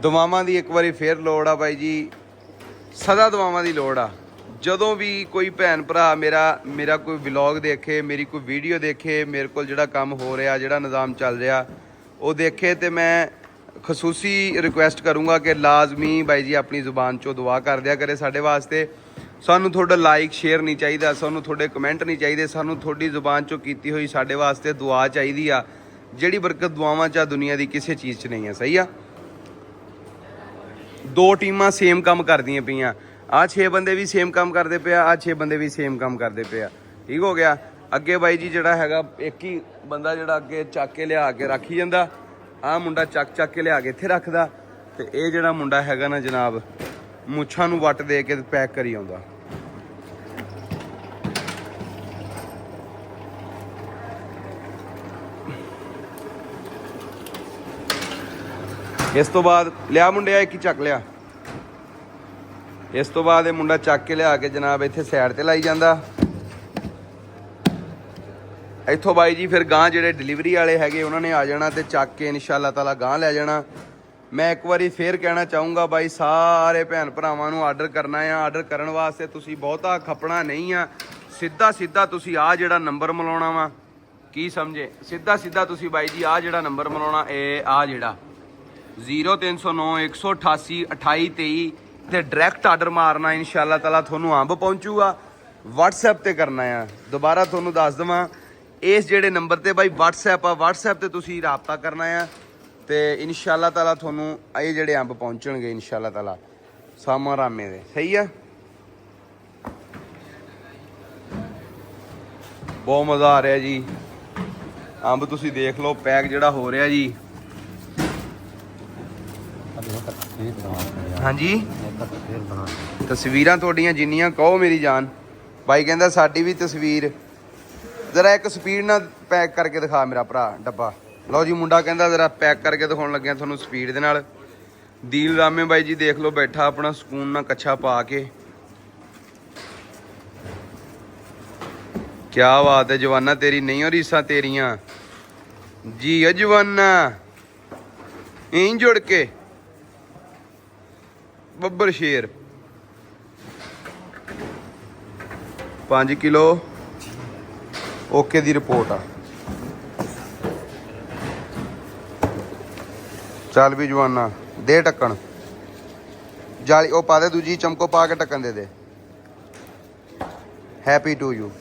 ਦੁਆਵਾਂ ਦੀ ਇੱਕ ਵਾਰੀ ਫੇਰ ਲੋੜ ਆ ਬਾਈ ਜੀ, ਸਦਾ ਦੁਆਵਾਂ ਦੀ ਲੋੜ ਆ। ਜਦੋਂ ਵੀ ਕੋਈ ਭੈਣ ਭਰਾ ਮੇਰਾ ਕੋਈ ਵਲੌਗ ਦੇਖੇ, ਮੇਰੀ ਕੋਈ ਵੀਡੀਓ ਦੇਖੇ, ਮੇਰੇ ਕੋਲ ਜਿਹੜਾ ਕੰਮ ਹੋ ਰਿਹਾ, ਜਿਹੜਾ ਨਿਜ਼ਾਮ ਚੱਲ ਰਿਹਾ ਉਹ ਦੇਖੇ, ਤੇ ਮੈਂ ਖਸੂਸੀ ਰਿਕੁਐਸਟ ਕਰੂੰਗਾ ਕਿ ਲਾਜ਼ਮੀ ਬਾਈ ਜੀ ਆਪਣੀ ਜ਼ੁਬਾਨ 'ਚੋਂ ਦੁਆ ਕਰ ਦਿਆ ਕਰੇ ਸਾਡੇ ਵਾਸਤੇ। ਸਾਨੂੰ ਤੁਹਾਡਾ ਲਾਈਕ ਸ਼ੇਅਰ ਨਹੀਂ ਚਾਹੀਦਾ, ਸਾਨੂੰ ਤੁਹਾਡੇ ਕਮੈਂਟ ਨਹੀਂ ਚਾਹੀਦੇ, ਸਾਨੂੰ ਤੁਹਾਡੀ ਜ਼ੁਬਾਨ 'ਚੋਂ ਕੀਤੀ ਹੋਈ ਸਾਡੇ ਵਾਸਤੇ ਦੁਆ ਚਾਹੀਦੀ ਆ, ਜਿਹੜੀ ਬਰਕਤ ਦੁਆਵਾਂ 'ਚ ਦੁਨੀਆ ਦੀ ਕਿਸੇ ਚੀਜ਼ 'ਚ ਨਹੀਂ ਆ। ਸਹੀ ਆ। 2 ਟੀਮਾਂ ਸੇਮ ਕੰਮ ਕਰਦੀਆਂ ਪਈਆਂ, ਆਹ 6 ਬੰਦੇ ਵੀ ਸੇਮ ਕੰਮ ਕਰਦੇ ਪਏ ਆ, ਆਹ 6 ਬੰਦੇ ਵੀ ਸੇਮ ਕੰਮ ਕਰਦੇ ਪਏ ਆ। ਠੀਕ ਹੋ ਗਿਆ। ਅੱਗੇ ਬਾਈ ਜੀ ਜਿਹੜਾ ਹੈਗਾ ਇੱਕ ਹੀ ਬੰਦਾ ਜਿਹੜਾ ਅੱਗੇ ਚੱਕ ਕੇ ਲਿਆ ਕੇ ਰੱਖੀ ਜਾਂਦਾ, ਆਹ ਮੁੰਡਾ ਚੱਕ ਕੇ ਲਿਆ ਕੇ ਇੱਥੇ ਰੱਖਦਾ, ਤੇ ਇਹ ਜਿਹੜਾ ਮੁੰਡਾ ਹੈਗਾ ਨਾ ਜਨਾਬ ਮੁੱਛਾਂ ਨੂੰ ਵੱਟ ਦੇ ਕੇ ਪੈਕ ਕਰੀ ਆਉਂਦਾ। ਇਸ ਤੋਂ ਬਾਅਦ ਲਿਆ ਮੁੰਡਿਆ ਇੱਕ ਹੀ ਚੱਕ ਲਿਆ। ਇਸ ਤੋਂ ਬਾਅਦ ਇਹ ਮੁੰਡਾ ਚੱਕ ਕੇ ਲਿਆ ਕੇ ਜਨਾਬ ਇੱਥੇ ਸਾਈਡ ਤੇ ਲਾਈ ਜਾਂਦਾ। ਇੱਥੋਂ ਬਾਈ ਜੀ ਫਿਰ ਗਾਂ ਜਿਹੜੇ ਡਿਲੀਵਰੀ ਵਾਲੇ ਹੈਗੇ ਉਹਨਾਂ ਨੇ ਆ ਜਾਣਾ ਤੇ ਚੱਕ ਕੇ ਇਨਸ਼ਾਅੱਲਾ ਤਾਲਾ ਗਾਂ ਲੈ ਜਾਣਾ। ਮੈਂ ਇੱਕ ਵਾਰੀ ਫੇਰ ਕਹਿਣਾ ਚਾਹੂੰਗਾ ਬਾਈ ਸਾਰੇ ਭੈਣ ਭਰਾਵਾਂ ਨੂੰ ਆਰਡਰ ਕਰਨਾ ਆ, ਆਰਡਰ ਕਰਨ ਵਾਸਤੇ ਤੁਸੀਂ ਬਹੁਤਾ ਖਪਣਾ ਨਹੀਂ ਆ। ਸਿੱਧਾ ਤੁਸੀਂ ਆਹ ਜਿਹੜਾ ਨੰਬਰ ਮਿਲਾਉਣਾ ਵਾ, ਕੀ ਸਮਝੇ, ਸਿੱਧਾ ਤੁਸੀਂ ਬਾਈ ਜੀ ਆਹ ਜਿਹੜਾ ਨੰਬਰ ਮਿਲਾਉਣਾ, ਇਹ ਆਹ ਜਿਹੜਾ 0309 188 2823 ਤੇ ਡਾਇਰੈਕਟ ਆਰਡਰ ਮਾਰਨਾ। ਇਨਸ਼ਾਅੱਲਾ ਤਾਲਾ ਤੁਹਾਨੂੰ ਅੰਬ ਪਹੁੰਚੂਗਾ। WhatsApp ਤੇ ਕਰਨਾ ਆ। ਦੁਬਾਰਾ ਤੁਹਾਨੂੰ ਦੱਸ ਦੇਵਾਂ, ਇਸ ਜਿਹੜੇ ਨੰਬਰ ਤੇ ਬਾਈ WhatsApp ਆ, WhatsApp ਤੇ ਤੁਸੀਂ ਰਾਬਤਾ ਕਰਨਾ ਆ ਤੇ ਇਨਸ਼ਾਅੱਲਾ ਤਾਲਾ ਤੁਹਾਨੂੰ ਇਹ ਜਿਹੜੇ ਅੰਬ ਪਹੁੰਚਣਗੇ ਇਨਸ਼ਾਅੱਲਾ ਤਾਲਾ ਸਾਮਾ ਰਾਮੇ ਦੇ। ਸਹੀ ਆ। ਬਹੁਤ ਮਜ਼ਾ ਆ ਰਿਹਾ ਜੀ। ਅੰਬ ਤੁਸੀਂ ਦੇਖ ਲਓ ਪੈਕ ਜਿਹੜਾ ਹੋ ਰਿਹਾ ਜੀ। ਹਾਂਜੀ ਤਸਵੀਰਾਂ ਤੁਹਾਡੀਆਂ ਜਿੰਨੀਆਂ ਕਹੋ ਮੇਰੀ ਜਾਨ। ਬਾਈ ਕਹਿੰਦਾ ਸਾਡੀ ਵੀ ਤਸਵੀਰ ਜ਼ਰਾ ਇੱਕ ਸਪੀਡ ਨਾਲ ਪੈਕ ਕਰਕੇ ਦਿਖਾ ਮੇਰਾ ਭਰਾ ਡੱਬਾ। ਲਓ ਜੀ ਮੁੰਡਾ ਕਹਿੰਦਾ ਜ਼ਰਾ ਪੈਕ ਕਰਕੇ ਦਿਖਾਉਣ ਲੱਗਿਆ ਤੁਹਾਨੂੰ ਸਪੀਡ ਦੇ ਨਾਲ। ਦੀਲ ਰਾਮੇ ਬਾਈ ਜੀ ਦੇਖ ਲਓ ਬੈਠਾ ਆਪਣਾ ਸਕੂਨ ਨਾਲ ਕੱਛਾ ਪਾ ਕੇ। ਕਿਆ ਬਾਤ ਹੈ ਜਵਾਨਾ, ਤੇਰੀ ਨਹੀਂ ਹੋ ਰੀਸਾਂ ਤੇਰੀਆਂ ਜੀ। ਜਵਾਨਾ ਇੰਜ ਜੁੜ ਕੇ ਬੱਬਰ ਸ਼ੇਰ 5 ਕਿਲੋ ਓਕੇ ਦੀ ਰਿਪੋਰਟ ਆ। ਚੱਲ ਵੀ ਜਵਾਨਾ ਦੇ ਢੱਕਣ ਜਾਲੀ ਉਹ ਪਾ ਦੇ, ਦੂਜੀ ਚਮਕੋ ਪਾ ਕੇ ਢੱਕਣ ਦੇ ਦੇ। Happy to you.